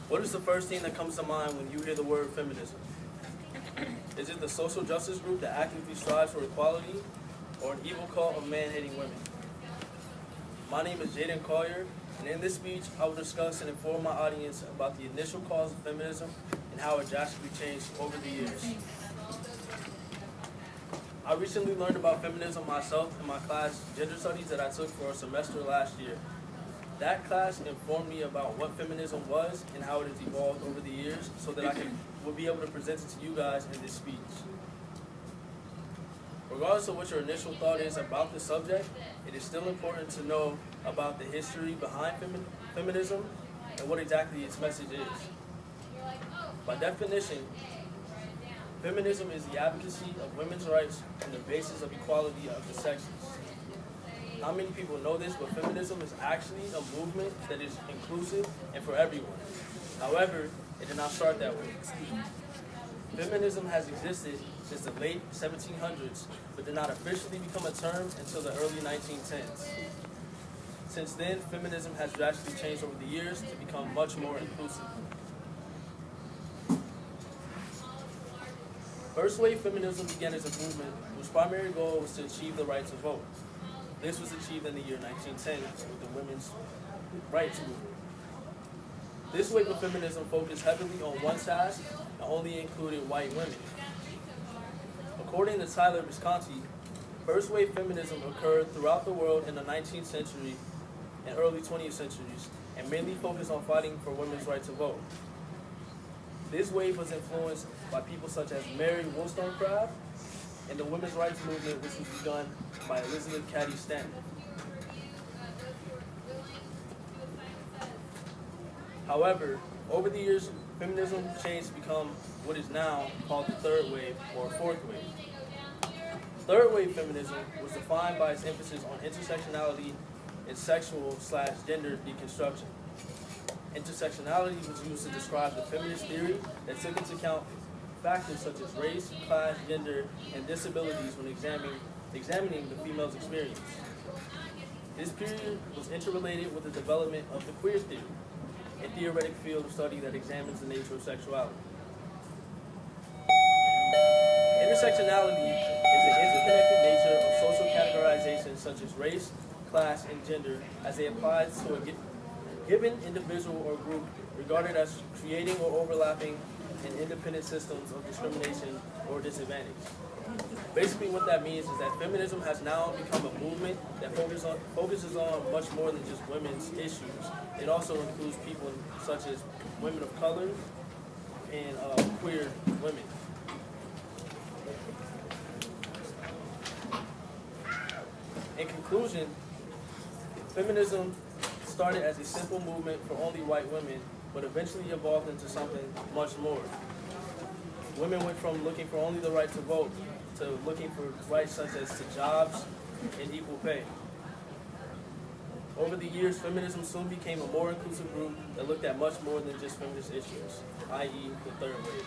What is the first thing that comes to mind when you hear the word feminism? Is it the social justice group that actively strives for equality, or an evil cult of man-hating women? My name is Jadin Collier, and in this speech, I will discuss and inform my audience about the initial cause of feminism and how it drastically changed over the years. I recently learned about feminism myself in my class, Gender Studies, that I took for a semester last year. That class informed me about what feminism was and how it has evolved over the years so that I would be able to present it to you guys in this speech. Regardless of what your initial thought is about the subject, it is still important to know about the history behind feminism and what exactly its message is. By definition, feminism is the advocacy of women's rights on the basis of equality of the sexes. Not many people know this, but feminism is actually a movement that is inclusive and for everyone. However, it did not start that way. Feminism has existed since the late 1700s, but did not officially become a term until the early 1910s. Since then, feminism has drastically changed over the years to become much more inclusive. First wave feminism began as a movement whose primary goal was to achieve the right to vote. This was achieved in the year 1910 with the women's rights movement. This wave of feminism focused heavily on one task and only included white women. According to Tyler Visconti, first wave feminism occurred throughout the world in the 19th century and early 20th centuries and mainly focused on fighting for women's right to vote. This wave was influenced by people such as Mary Wollstonecraft and the women's rights movement, which was begun by Elizabeth Cady Stanton. However, over the years, feminism changed to become what is now called the third wave or fourth wave. Third wave feminism was defined by its emphasis on intersectionality and sexual/gender deconstruction. Intersectionality was used to describe the feminist theory that took into account factors such as race, class, gender, and disabilities when examining the female's experience. This period was interrelated with the development of the queer theory, a theoretic field of study that examines the nature of sexuality. Intersectionality is the interconnected nature of social categorizations such as race, class, and gender as they apply to a given individual or group regarded as creating or overlapping in independent systems of discrimination or disadvantage. Basically what that means is that feminism has now become a movement that focuses on much more than just women's issues. It also includes people such as women of color and queer women. In conclusion, feminism started as a simple movement for only white women, but eventually evolved into something much more. Women went from looking for only the right to vote to looking for rights such as to jobs and equal pay. Over the years, feminism soon became a more inclusive group that looked at much more than just feminist issues, i.e. the third wave.